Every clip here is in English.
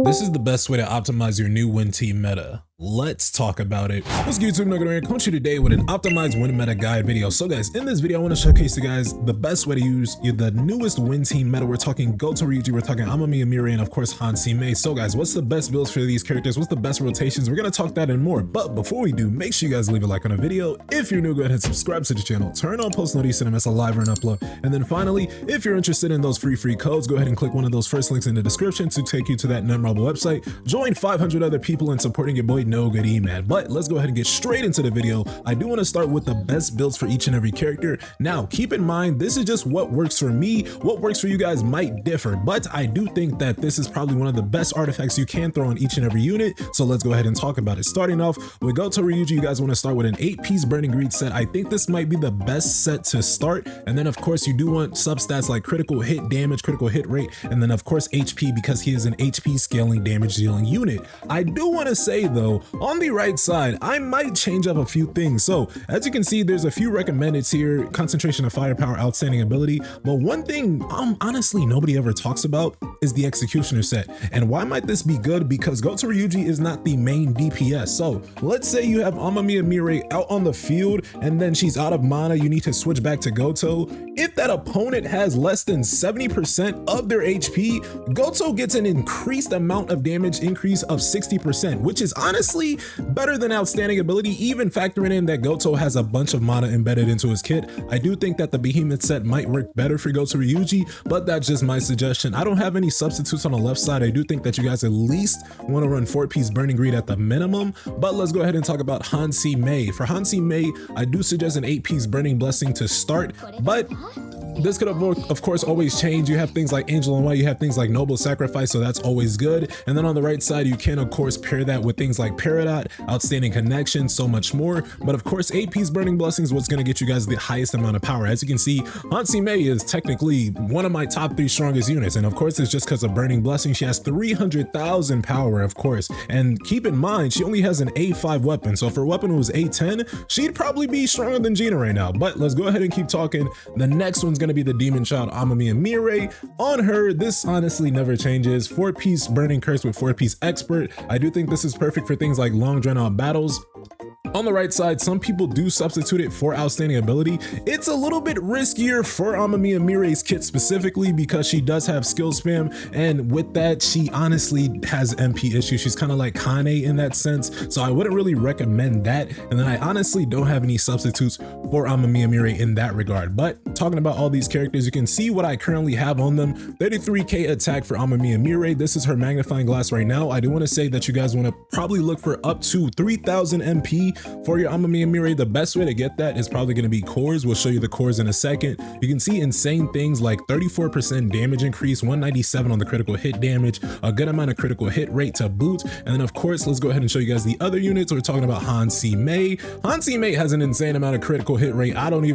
This is the best way to optimize your new win team meta. Let's talk about it. What's good, YouTube? NoGoodEman coming to you today with an optimized win meta guide video. So guys, in this video I want to showcase you guys the best way to use the newest win team meta. We're talking GOTO RYUJI, we're talking AMAMIYA, MIREI, and of course MIREI. So guys, what's the best builds for these characters? What's the best rotations? We're gonna talk that and more. But before we do, make sure you guys leave a like on the video. If you're new, go ahead and subscribe to the channel, turn on post notifications so you don't miss a live or an upload. And then finally, if you're interested in those free codes, go ahead and click one of those first links in the description to take you to that memorable website. Join 500 other people in supporting your boy NoGoodEman. But let's go ahead and get straight into the video. I do want to start with the best builds for each and every character. Now, keep in mind, this is just what works for me. What works for you guys might differ, but I do think that this is probably one of the best artifacts you can throw on each and every unit. So let's go ahead and talk about it. Starting off with GOTO RYUJI, you guys want to start with an 8-piece Burning Greed set. I think this might be the best set to start. And then of course you do want substats like critical hit damage, critical hit rate, and then of course HP, because he is an HP scaling damage dealing unit. I do want to say though, on the right side, I might change up a few things. So as you can see, there's a few recommendeds here: concentration of firepower, outstanding ability. But one thing honestly nobody ever talks about is the executioner set. And why might this be good? Because GOTO RYUJI is not the main DPS. So let's say you have AMAMIYA MIREI out on the field and then she's out of mana, you need to switch back to GOTO. If that opponent has less than 70% of their HP, GOTO gets an increased amount of damage increase of 60%, which is honestly better than outstanding ability, even factoring in that GOTO has a bunch of mana embedded into his kit. I do think that the behemoth set might work better for GOTO RYUJI, but that's just my suggestion. I don't have any substitutes on the left side. I do think that you guys at least want to run 4-piece Burning Greed at the minimum, but let's go ahead and talk about MIREI. For MIREI, I do suggest an 8-piece Burning Blessing to start, but this could of course always change. You have things like Angel and White, you have things like Noble Sacrifice, so that's always good. And then on the right side, you can of course pair that with things like Peridot, Outstanding Connection, so much more. But of course, 8-piece Burning Blessings is what's going to get you guys the highest amount of power. As you can see, MIREI is technically one of my top 3 strongest units, and of course it's just because of Burning Blessing. She has 300,000 power, of course, and keep in mind she only has an A5 weapon, so if her weapon was A10, she'd probably be stronger than Gina right now. But let's go ahead and keep talking. The next one's going to be the Demon Child AMAMIYA MIREI. On her, this honestly never changes. 4-piece Burning Curse with 4-piece Expert. I do think this is perfect for things like long drawn out battles. On the right side, some people do substitute it for outstanding ability. It's a little bit riskier for AMAMIYA MIREI's kit specifically because she does have skill spam, and with that she honestly has MP issues. She's kind of like Kane in that sense, so I wouldn't really recommend that. And then I honestly don't have any substitutes for AMAMIYA MIREI in that regard. But talking about all these characters, you can see what I currently have on them. 33k attack for AMAMIYA MIREI. This is her magnifying glass right now. I do want to say that you guys want to probably look for up to 3000 MP for your AMAMIYA MIREI. The best way to get that is probably going to be cores. We'll show you the cores in a second. You can see insane things like 34% damage increase, 197 on the critical hit damage, a good amount of critical hit rate to boot. And then of course, let's go ahead and show you guys the other units. We're talking about MIREI. MIREI has an insane amount of critical hit rate. I didn't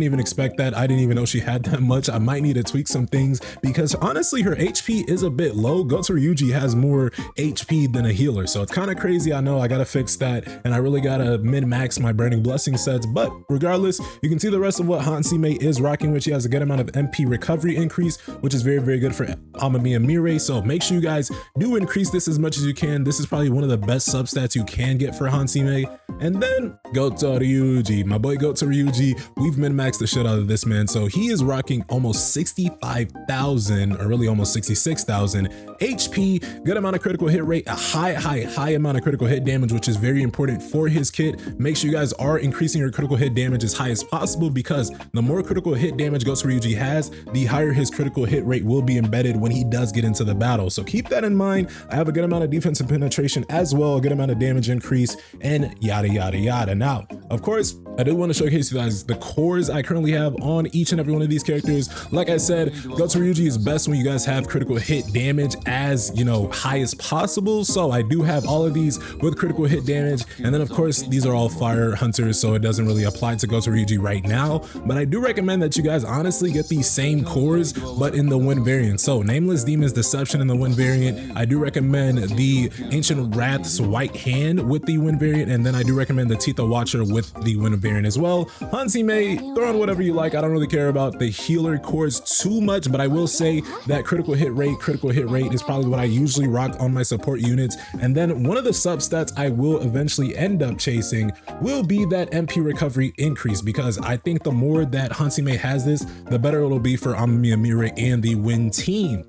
even expect that. I didn't even know she had that much. I might need to tweak some things because honestly her HP is a bit low. GOTO RYUJI has more HP than a healer, so it's kind of crazy. I know I gotta fix that, and I really gotta min-max my Burning Blessing sets. But regardless, you can see the rest of what MIREI is rocking with. She has a good amount of MP recovery increase, which is very good for AMAMIYA MIREI. So make sure you guys do increase this as much as you can. This is probably one of the best substats you can get for MIREI. And then GOTO RYUJI, my boy GOTO RYUJI, we've min-maxed the shit out of this man. So he is rocking almost 65,000, or really almost 66,000 HP, good amount of critical hit rate, a high amount of critical hit damage, which is very important for his kit. Make sure you guys are increasing your critical hit damage as high as possible, because the more critical hit damage GOTO RYUJI has, the higher his critical hit rate will be embedded when he does get into the battle. So keep that in mind. I have a good amount of defensive penetration as well, a good amount of damage increase, and yada yada. Now, of course, I do want to showcase you guys the cores I currently have on each and every one of these characters. Like I said, GOTO RYUJI is best when you guys have critical hit damage as, you know, high as possible. So I do have all of these with critical hit damage. And then of course, these are all fire hunters, so it doesn't really apply to GOTO RYUJI right now, but I do recommend that you guys honestly get these same cores, but in the wind variant. So Nameless Demon's Deception in the wind variant. I do recommend the Ancient Wrath's White Hand with the wind variant, and then I do recommend the Teeth of Watcher with the wind variant as well. Hansime, throw on whatever you like. I don't really care about the healer cores too much, but I will say that critical hit rate is probably what I usually rock on my support units. And then one of the substats I will eventually end up chasing will be that MP recovery increase, because I think the more that Hansime has this, the better it'll be for AMAMIYA, MIREI, and the Wind team.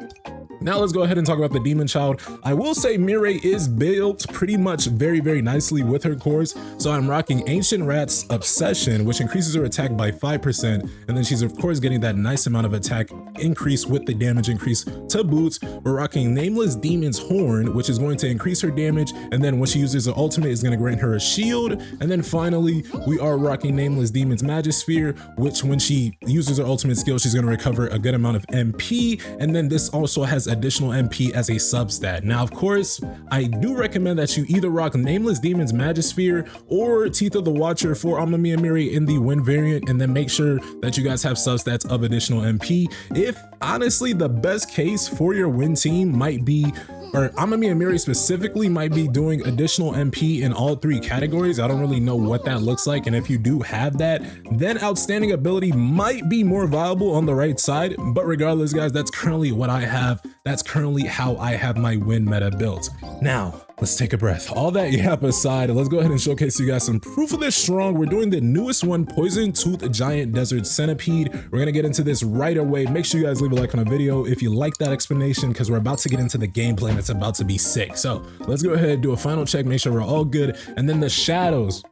Now let's go ahead and talk about the Demon Child. I will say MIREI is built pretty much very nicely with her cores. So I'm rocking Ancient Wrath's Obsession, which increases her attack by 5%. And then she's of course getting that nice amount of attack increase with the damage increase to boot. We're rocking Nameless Demon's Horn, which is going to increase her damage. And then when she uses her ultimate, is going to grant her a shield. And then finally, we are rocking Nameless Demon's Magisphere, which when she uses her ultimate skill, she's going to recover a good amount of MP. And then this also has additional MP as a substat. Now, of course, I do recommend that you either rock Nameless Demon's Magisphere or Teeth of the Watcher for AMAMIYA, MIREI in the wind variant, and then make sure that you guys have substats of additional MP. If honestly, the best case for your wind team might be, or AMAMIYA, MIREI specifically might be doing additional MP in all three categories. I don't really know what that looks like, and if you do have that, then Outstanding Ability might be more viable on the right side. But regardless, guys, that's currently what I have. That's currently how I have my wind meta built. Now, let's take a breath. All that yap aside, let's go ahead and showcase you guys some proof of this strong. We're doing the newest one, Poison Tooth Giant Desert Centipede. We're gonna get into this right away. Make sure you guys leave a like on the video if you like that explanation, because we're about to get into the gameplay and it's about to be sick. So let's go ahead and do a final check, make sure we're all good. And then the shadows.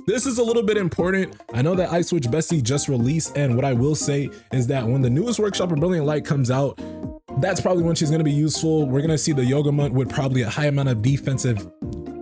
This is a little bit important. I know that Ice Witch Bestie just released, and what I will say is that when the newest Workshop of Brilliant Light comes out, that's probably when she's going to be useful. We're going to see the Yoga Mutt with probably a high amount of defensive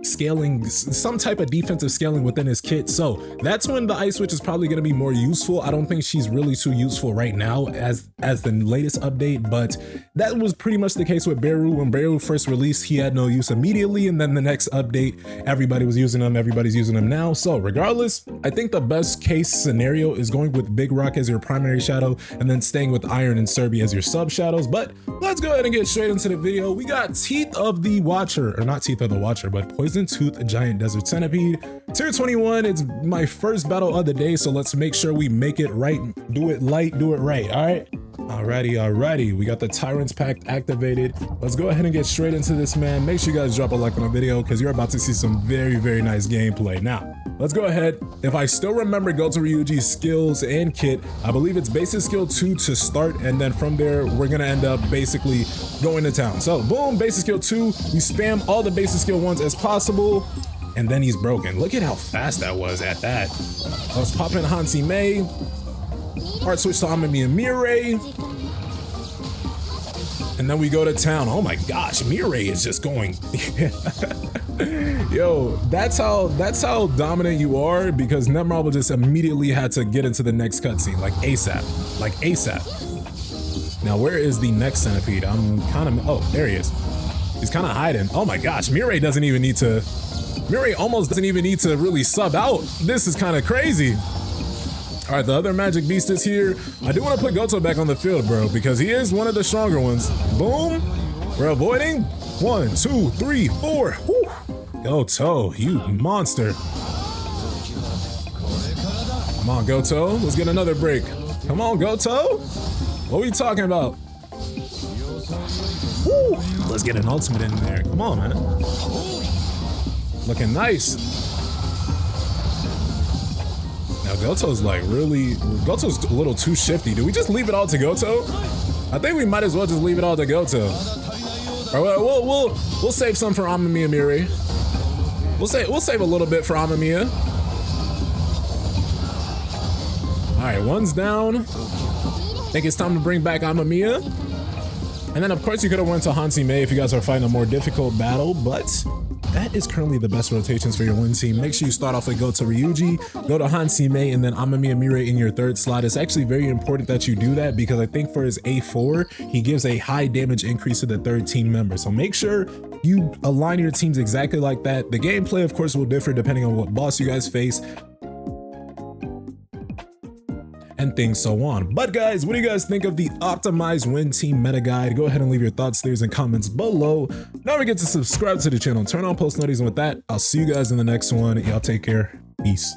scaling, some type of defensive scaling within his kit. So that's when the Ice Witch is probably going to be more useful. I don't think she's really too useful right now as the latest update, but that was pretty much the case with Beru. When Beru first released, he had no use immediately, and then the next update, everybody was using them. Everybody's using them now. So regardless, I think the best case scenario is going with Big Rock as your primary shadow and then staying with Iron and Serbi as your sub shadows. But let's go ahead and get straight into the video. We got Teeth of the Watcher, or not Teeth of the Watcher, but Poison Tooth Giant Desert Centipede. Tier 21, it's my first battle of the day, so let's make sure we make it right. Do it light, do it right, all right? Alrighty. We got the Tyrant's Pact activated. Let's go ahead and get straight into this, man. Make sure you guys drop a like on the video, because you're about to see some very nice gameplay. Now, let's go ahead. If I still remember GOTO RYUJI's skills and kit, I believe it's basic skill 2 to start, and then from there, we're gonna end up basically going to town. So boom, basic skill 2, you spam all the basic skill 1s as possible, and then he's broken. Look at how fast that was at that. Let's pop in Hansime. Art switch to AMAMIYA, MIREI. And then we go to town. Oh my gosh, MIREI is just going. Yo, that's how dominant you are, because Netmarble just immediately had to get into the next cutscene, like ASAP. Now, where is the next centipede? I'm kind of, oh, there he is. He's kind of hiding. Oh my gosh, MIREI almost doesn't even need to really sub out. This is kind of crazy. All right, the other magic beast is here. I do want to put GOTO back on the field, bro, because he is one of the stronger ones. Boom. We're avoiding. 1, 2, 3, 4. Whew. GOTO, you monster. Come on, GOTO. Let's get another break. Come on, GOTO. What are we talking about? Woo. Let's get an ultimate in there. Come on, man. Looking nice. Now GOTO's like GOTO's a little too shifty. Do we just leave it all to GOTO? I think we might as well just leave it all to GOTO. All right, we'll save some for AMAMIYA, MIREI. We'll save a little bit for AMAMIYA. All right, one's down. I think it's time to bring back AMAMIYA. And then of course you could have went to Hansime if you guys are fighting a more difficult battle, but that is currently the best rotations for your win team. Make sure you start off with GOTO RYUJI, go to Hansime, and then AMAMIYA, MIREI in your third slot. It's actually very important that you do that, because I think for his A4, he gives a high damage increase to the third team member. So make sure you align your teams exactly like that. The gameplay, of course, will differ depending on what boss you guys face and things so on. But guys, what do you guys think of the optimized win team meta guide? Go ahead and leave your thoughts, theories, and comments below. Don't forget to subscribe to the channel, turn on post notifications, and with that, I'll see you guys in the next one. Y'all take care. Peace.